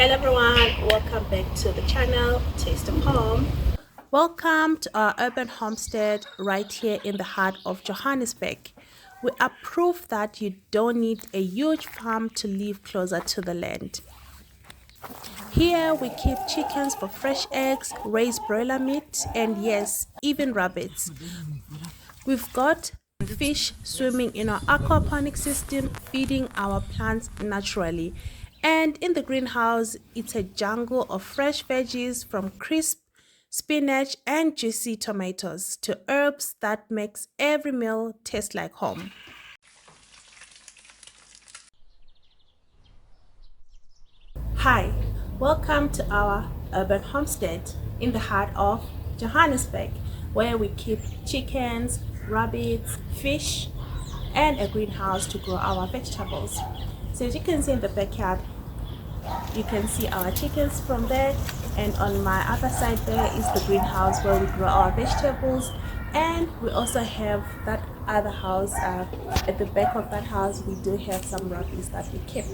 Hello everyone, welcome back to the channel Taste of Home. Welcome to our urban homestead right here in the heart of Johannesburg. We are proof that you don't need a huge farm to live closer to the land. Here we keep chickens for fresh eggs, raise broiler meat, and yes, even rabbits. We've got fish swimming in our aquaponics system, feeding our plants naturally. And in the greenhouse, it's a jungle of fresh veggies from crisp spinach and juicy tomatoes to herbs that makes every meal taste like home. Hi, welcome to our urban homestead in the heart of Johannesburg, where we keep chickens, rabbits, fish, and a greenhouse to grow our vegetables. So as you can see in the backyard, you can see our chickens from there, and on my other side there is the greenhouse where we grow our vegetables. And we also have that other house. At the back of that house we do have some rabbits that we keep.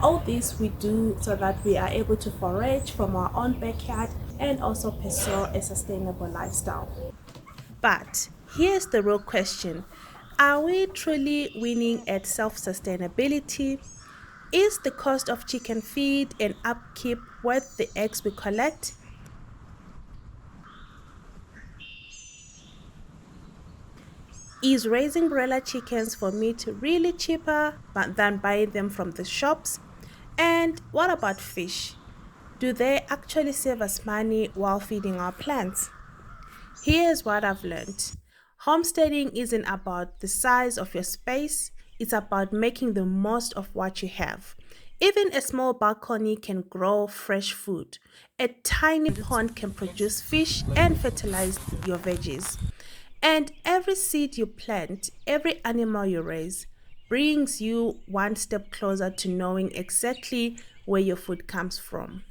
All this we do so that we are able to forage from our own backyard and also pursue a sustainable lifestyle. But here's the real question: are we truly winning at self-sustainability? Is the cost of chicken feed and upkeep worth the eggs we collect? Is raising broiler chickens for meat really cheaper than buying them from the shops? And what about fish? Do they actually save us money while feeding our plants? Here's what I've learned. Homesteading isn't about the size of your space, it's about making the most of what you have. Even a small balcony can grow fresh food. A tiny pond can produce fish and fertilize your veggies. And every seed you plant, every animal you raise, brings you one step closer to knowing exactly where your food comes from.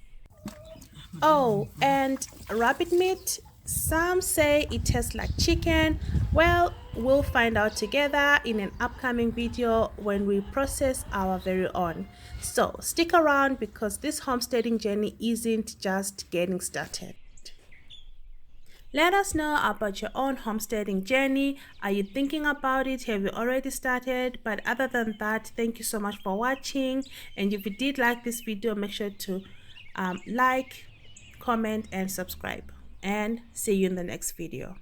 Oh, and rabbit meat? Some say it tastes like chicken. Well, we'll find out together in an upcoming video when we process our very own. So stick around because this homesteading journey isn't just getting started. Let us know about your own homesteading journey. Are you thinking about it? Have you already started? But other than that, thank you so much for watching. And if you did like this video, make sure to like, comment, and subscribe. And see you in the next video.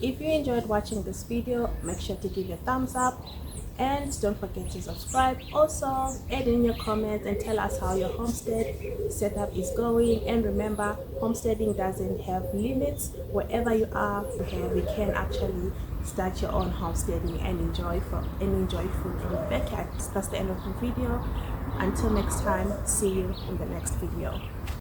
If you enjoyed watching this video, make sure to give it a thumbs up and don't forget to subscribe. Also, add in your comments and tell us how your homestead setup is going. And remember, homesteading doesn't have limits. Wherever you are, we can actually start your own homesteading and enjoy food from the backyard. That's the end of the video. Until next time, see you in the next video.